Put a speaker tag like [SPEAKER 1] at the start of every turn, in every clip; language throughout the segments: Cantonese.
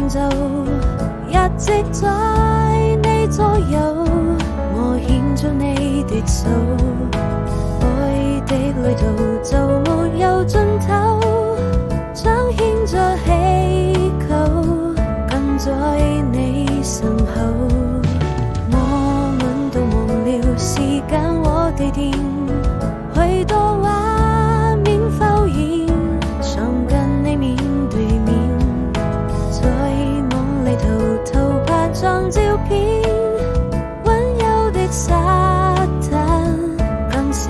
[SPEAKER 1] 前奏，一直在你左右，我牽着你的手，愛的旅途就沒有盡頭，彰顯着祈求，跟在你身後。我們都忘了時間和地點，許多畫面浮現，想跟你面對面，在夢裏偷拍張照片，溫柔的沙灘跟死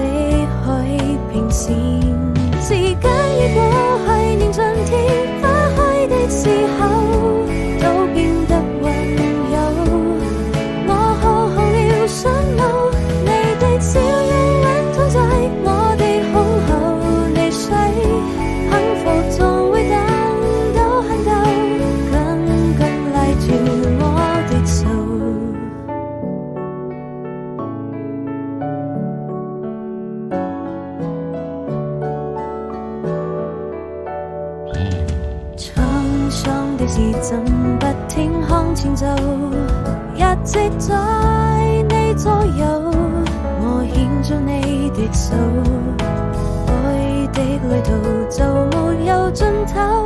[SPEAKER 1] 海平線，時間已過去，年盡天花開的時候都變得溫柔，我好紅了想路，你的笑容溫躺在我的胸口，你睡幸福總會等到很久，緊緊拉住我的手。滄桑的時針不停向前走，一直在你左右，我牽着你的手，愛的旅途就沒有盡頭。